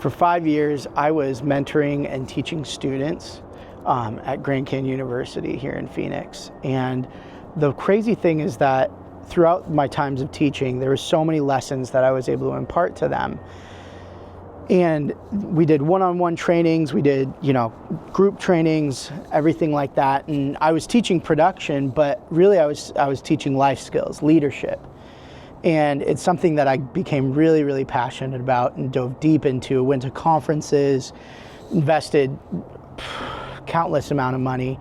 For 5 years, I was mentoring and teaching students at Grand Canyon University here in Phoenix. And the crazy thing is that throughout my times of teaching, there were so many lessons that I was able to impart to them. And we did one-on-one trainings, we did, group trainings, everything like that. And I was teaching production, but really I was teaching life skills, leadership. And it's something that I became really, really passionate about and dove deep into, went to conferences, invested countless amount of money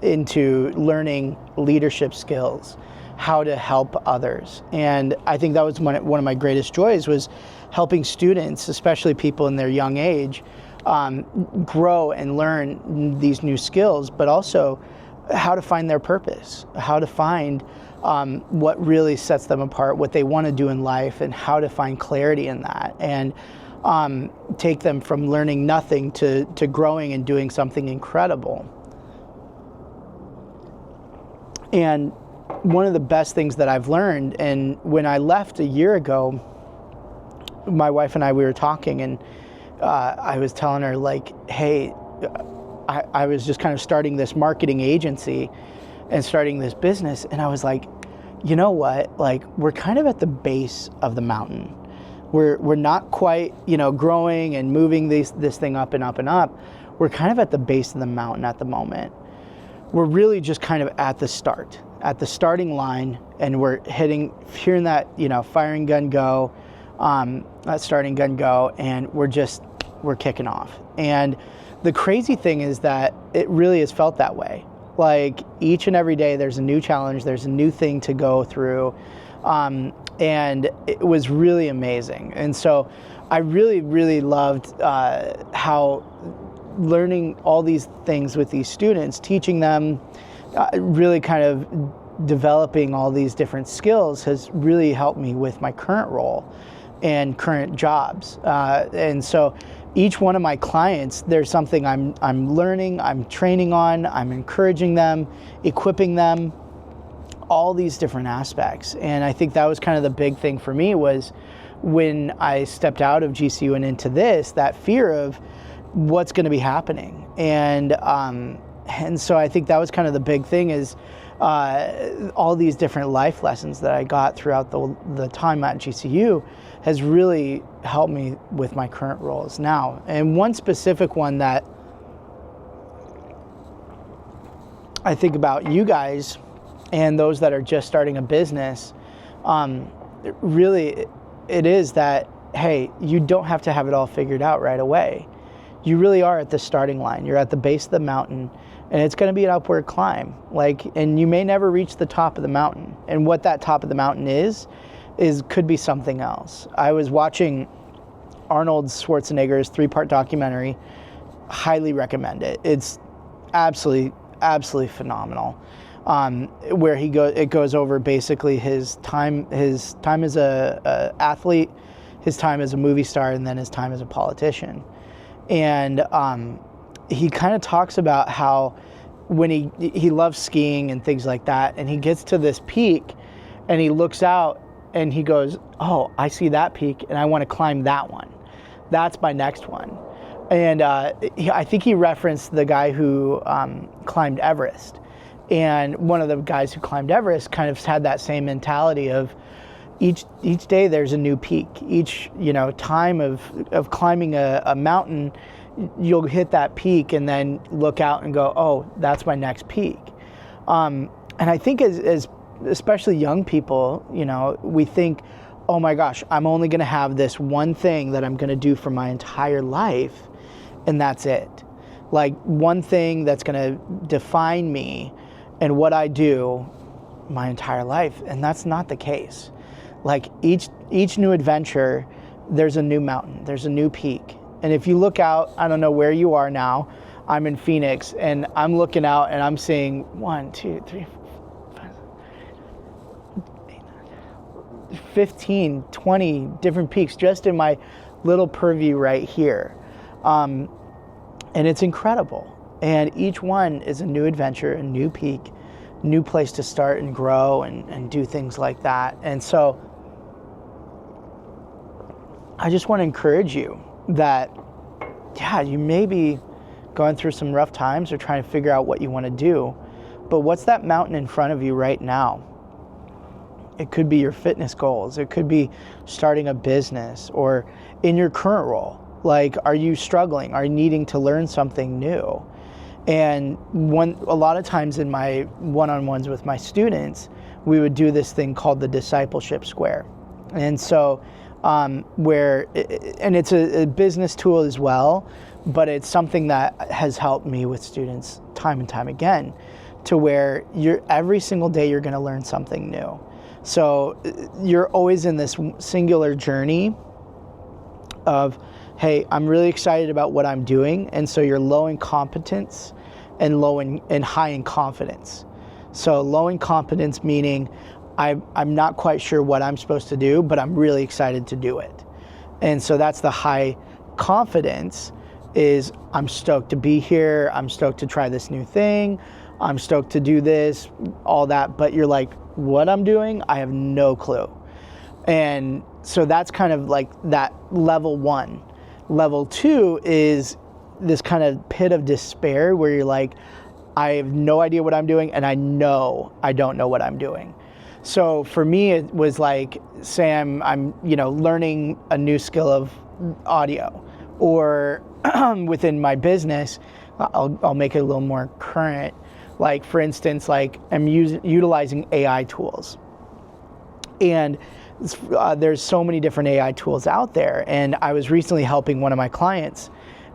into learning leadership skills, how to help others. And I think that was one of my greatest joys, was helping students, especially people in their young age, grow and learn these new skills, but also how to find their purpose, how to find what really sets them apart, what they want to do in life, and how to find clarity in that, and take them from learning nothing to growing and doing something incredible. And one of the best things that I've learned, and when I left a year ago, my wife and I, we were talking, and I was telling her, like, hey, I was just kind of starting this marketing agency and starting this business, and I was like, you know what, like, we're kind of at the base of the mountain. We're not quite, growing and moving this thing up and up and up. We're kind of at the base of the mountain at the moment. We're really just kind of at the starting line, and we're hearing that, firing gun go, that starting gun go, and we're kicking off. And the crazy thing is that it really has felt that way. Like, each and every day there's a new challenge, there's a new thing to go through, and it was really amazing. And so I really, really loved how learning all these things with these students, teaching them, really kind of developing all these different skills has really helped me with my current role and current jobs. And so each one of my clients, there's something I'm learning, I'm training on, I'm encouraging them, equipping them, all these different aspects. And I think that was kind of the big thing for me, was when I stepped out of GCU and into this, that fear of what's going to be happening. And so I think that was kind of the big thing, is all these different life lessons that I got throughout the time at GCU has really helped me with my current roles now. And one specific one that I think about you guys and those that are just starting a business, really it is that, hey, you don't have to have it all figured out right away. You really are at the starting line. You're at the base of the mountain, and it's going to be an upward climb. And you may never reach the top of the mountain. And what that top of the mountain could be something else. I was watching Arnold Schwarzenegger's 3-part documentary. Highly recommend it. It's absolutely phenomenal. Where it goes over basically his time as a athlete, his time as a movie star, and then his time as a politician. And he kind of talks about how when he loves skiing and things like that, and he gets to this peak and he looks out and he goes, oh, I see that peak and I want to climb that one. That's my next one. And I think he referenced the guy who climbed Everest. And one of the guys who climbed Everest kind of had that same mentality of each day there's a new peak. Each time of climbing a mountain, you'll hit that peak and then look out and go, oh, that's my next peak. And I think as especially young people, we think, oh my gosh, I'm only going to have this one thing that I'm going to do for my entire life, and that's it. Like, one thing that's going to define me and what I do my entire life. And that's not the case. Like, each new adventure, there's a new mountain, there's a new peak. And if you look out, I don't know where you are now, I'm in Phoenix, and I'm looking out and I'm seeing 1, 2, 3, 15, 20 different peaks just in my little purview right here. And it's incredible. And each one is a new adventure, a new peak, new place to start and grow and do things like that. And so I just want to encourage you that, yeah, you may be going through some rough times or trying to figure out what you want to do, but what's that mountain in front of you right now? It could be your fitness goals. It could be starting a business, or in your current role. Like, are you struggling? Are you needing to learn something new? And a lot of times in my one-on-ones with my students, we would do this thing called the discipleship square. And so and it's a business tool as well, but it's something that has helped me with students time and time again, to where every single day you're going to learn something new. So you're always in this singular journey of, hey, I'm really excited about what I'm doing. And so you're low in competence and high in confidence. So low in competence meaning I'm not quite sure what I'm supposed to do, but I'm really excited to do it. And so that's the high confidence, is I'm stoked to be here. I'm stoked to try this new thing. I'm stoked to do this, all that. But you're like, what I'm doing, I have no clue. And so that's kind of like that level 1. Level 2 is this kind of pit of despair where you're like, I have no idea what I'm doing, and I know I don't know what I'm doing. So for me, it was like, say I'm learning a new skill of audio, or within my business, I'll make it a little more current. Like, for instance, like I'm utilizing AI tools, and there's so many different AI tools out there. And I was recently helping one of my clients,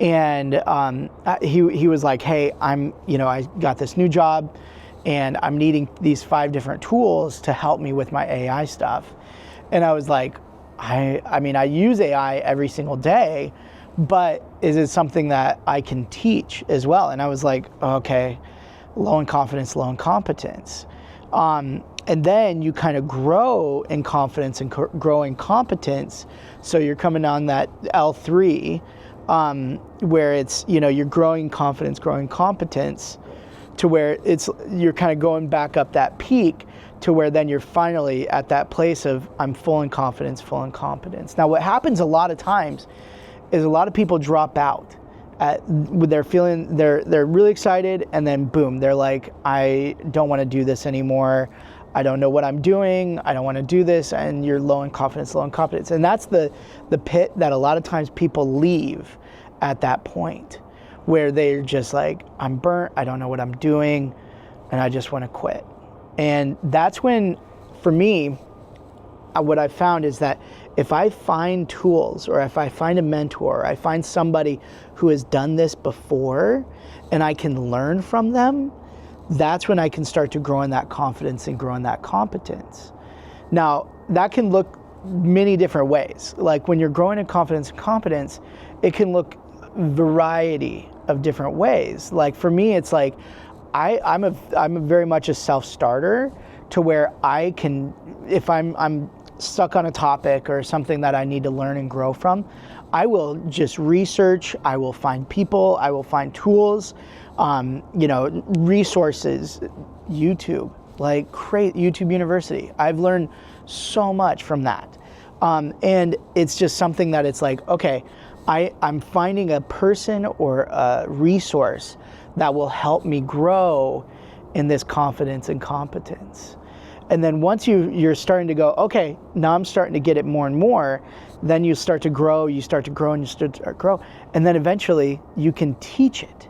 and he was like, hey, I got this new job, and I'm needing these 5 different tools to help me with my AI stuff. And I was like, I mean, I use AI every single day, but is it something that I can teach as well? And I was like, okay, low in confidence, low in competence. And then you kind of grow in confidence and grow in competence. So you're coming on that L3, where it's, you're growing confidence, growing competence, to where you're kind of going back up that peak, to where then you're finally at that place of, I'm full in confidence, full in competence. Now, what happens a lot of times is a lot of people drop out. They're really excited, and then boom, they're like, I don't want to do this anymore. I don't know what I'm doing. I don't want to do this. And you're low in confidence, low in competence. And that's the pit that a lot of times people leave at that point, where they're just like, I'm burnt, I don't know what I'm doing, and I just want to quit. And that's when, for me, what I've found is that if I find tools, or if I find a mentor, or I find somebody who has done this before, and I can learn from them, that's when I can start to grow in that confidence and grow in that competence. Now, that can look many different ways. Like, when you're growing in confidence and competence, it can look variety of different ways. Like, for me, it's like, I'm a very much a self-starter, to where I can, if I'm stuck on a topic or something that I need to learn and grow from, I will just research, I will find people, I will find tools, resources, YouTube, like YouTube University. I've learned so much from that. And it's just something that it's like, okay, I'm finding a person or a resource that will help me grow in this confidence and competence. And then once you're starting to go, okay, now I'm starting to get it more and more, then you start to grow, and you start to grow, and then eventually you can teach it.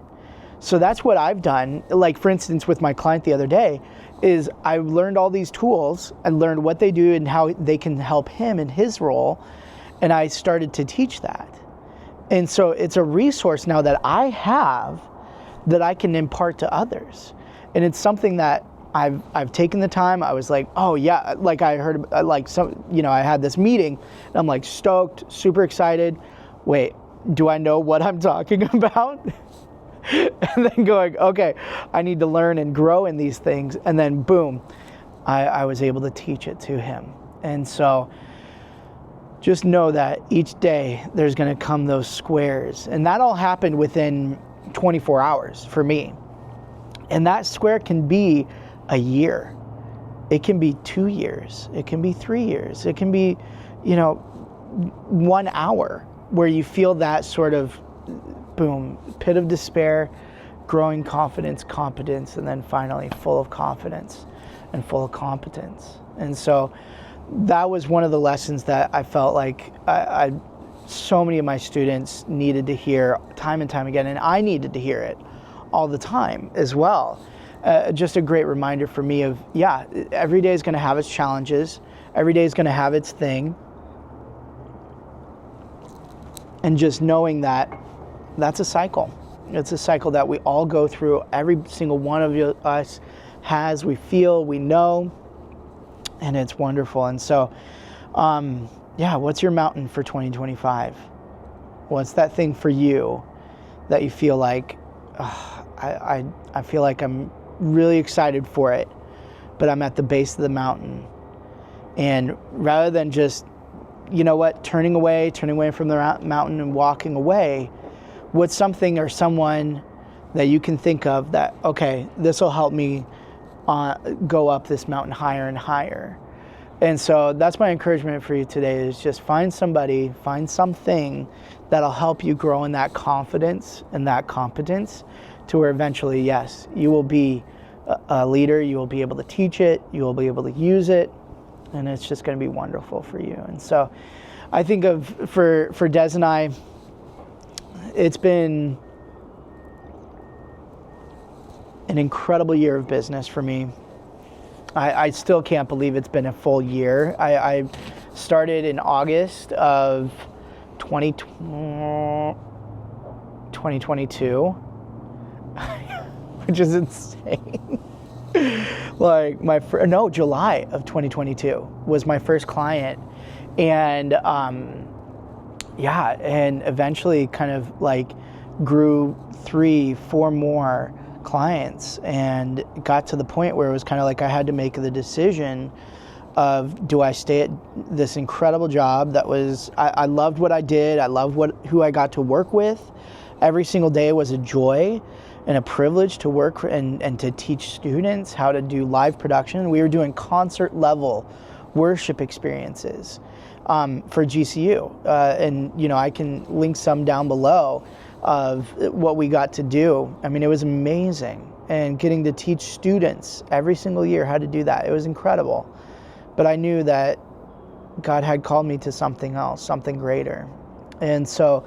So that's what I've done. Like, for instance, with my client the other day, is I learned all these tools and learned what they do and how they can help him in his role, and I started to teach that. And so it's a resource now that I have that I can impart to others. And it's something that I've taken the time. I was like, oh yeah, like I heard, like some, I had this meeting, and I'm like stoked, super excited. Wait, do I know what I'm talking about? And then going, okay, I need to learn and grow in these things. And then boom, I was able to teach it to him. And so just know that each day there's going to come those squares. And that all happened within 24 hours for me. And that square can be a year. It can be 2 years. It can be 3 years. It can be, 1 hour where you feel that sort of boom, pit of despair, growing confidence, competence, and then finally full of confidence and full of competence. And so that was one of the lessons that I felt like so many of my students needed to hear time and time again, and I needed to hear it all the time as well. Just a great reminder for me of, yeah, every day is going to have its challenges. Every day is going to have its thing. And just knowing that that's a cycle. It's a cycle that we all go through. Every single one of us has, we feel, we know, and it's wonderful. And so, yeah, what's your mountain for 2025? What's that thing for you that you feel like, I feel like I'm really excited for it, but I'm at the base of the mountain. And rather than just, you know what, turning away from the mountain and walking away, what's something or someone that you can think of that, okay, this will help me go up this mountain higher and higher. And so that's my encouragement for you today, is just find somebody, find something that'll help you grow in that confidence and that competence to where eventually, yes, you will be a leader, you will be able to teach it, you will be able to use it, and it's just going to be wonderful for you. And so I think for Des and I, it's been an incredible year of business for me. I still can't believe it's been a full year. I started in August of 2022, which is insane. Like July of 2022 was my first client. And and eventually kind of like grew 3-4 more clients, and got to the point where it was kind of like I had to make the decision of, do I stay at this incredible job that was, I loved what I did, I loved who I got to work with. Every single day was a joy and a privilege to work and to teach students how to do live production. We were doing concert level worship experiences for GCU, and I can link some down below of what we got to do. I mean, it was amazing, and getting to teach students every single year how to do that, it was incredible. But I knew that God had called me to something else, something greater. And so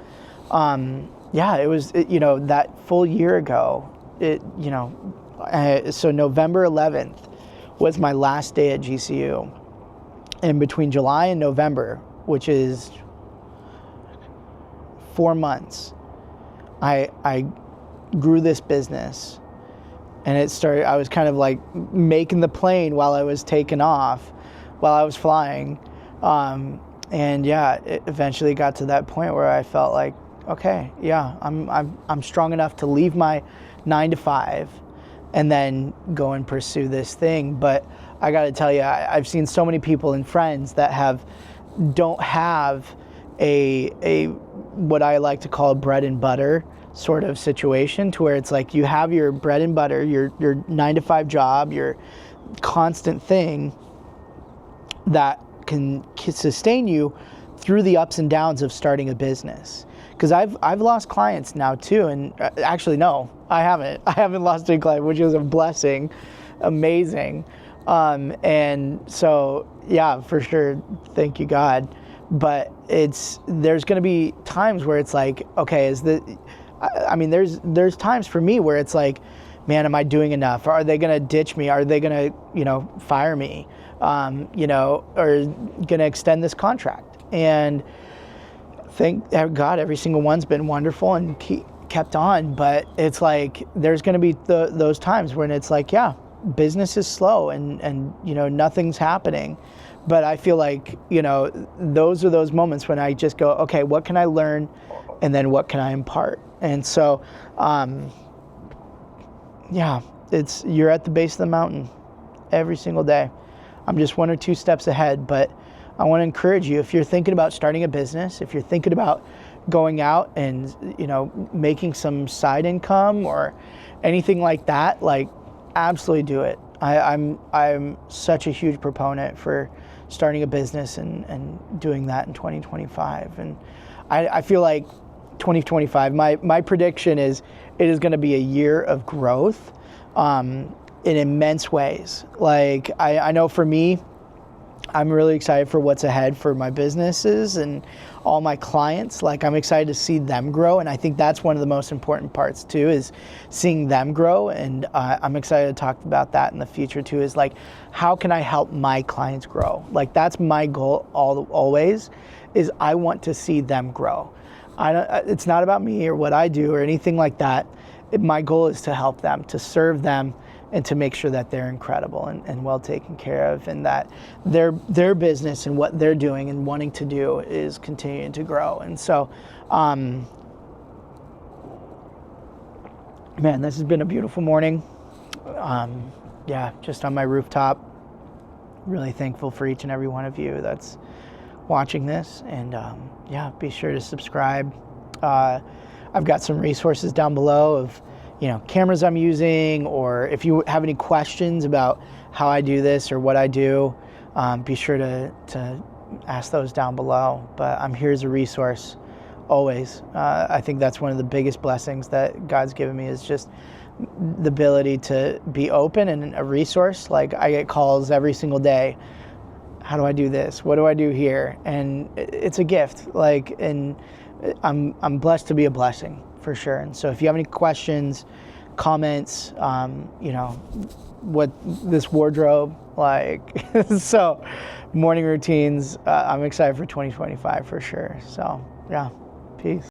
it was that full year ago, so November 11th was my last day at GCU. And between July and November, which is 4 months, I grew this business, and it started, I was kind of like making the plane while I was taking off, while I was flying. It eventually got to that point where I felt like, okay, yeah, I'm strong enough to leave my 9-to-5 and then go and pursue this thing. But I got to tell you, I've seen so many people and friends that don't have a what I like to call a bread and butter sort of situation, to where it's like you have your bread and butter, your 9-to-5 job, your constant thing that can sustain you through the ups and downs of starting a business. Because I've lost clients now too, and actually no, I haven't lost any client, which is a blessing, amazing. And so yeah, for sure, thank you God. But there's going to be times where it's like, okay, there's times for me where it's like, man, am I doing enough? Are they going to ditch me? Are they going to, fire me? Or going to extend this contract? And thank God, every single one's been wonderful and kept on. But it's like, there's going to be those times when it's like, yeah, business is slow and nothing's happening. But I feel like, those are those moments when I just go, okay, what can I learn? And then what can I impart? And so, you're at the base of the mountain every single day. I'm just 1 or 2 steps ahead, but I want to encourage you, if you're thinking about starting a business, if you're thinking about going out and, making some side income or anything like that, like, absolutely do it. I'm such a huge proponent for starting a business and doing that in 2025. And I feel like 2025, my prediction is it is going to be a year of growth in immense ways. Like I know for me, I'm really excited for what's ahead for my businesses and all my clients. Like I'm excited to see them grow, and I think that's one of the most important parts too, is seeing them grow. And I'm excited to talk about that in the future too, is like, how can I help my clients grow? Like that's my goal always, is I want to see them grow. It's not about me or what I do or anything like that. My goal is to help them, to serve them, and to make sure that they're incredible and well taken care of, and that their business and what they're doing and wanting to do is continuing to grow. And so, man, this has been a beautiful morning. Just on my rooftop. Really thankful for each and every one of you that's watching this. And be sure to subscribe. I've got some resources down below of cameras I'm using, or if you have any questions about how I do this or what I do, be sure to ask those down below. But I'm here as a resource always. I think that's one of the biggest blessings that God's given me, is just the ability to be open and a resource. Like I get calls every single day. How do I do this? What do I do here? And it's a gift. And I'm blessed to be a blessing, for sure. And so if you have any questions, comments, what this wardrobe, so morning routines, I'm excited for 2025 for sure. So yeah, peace.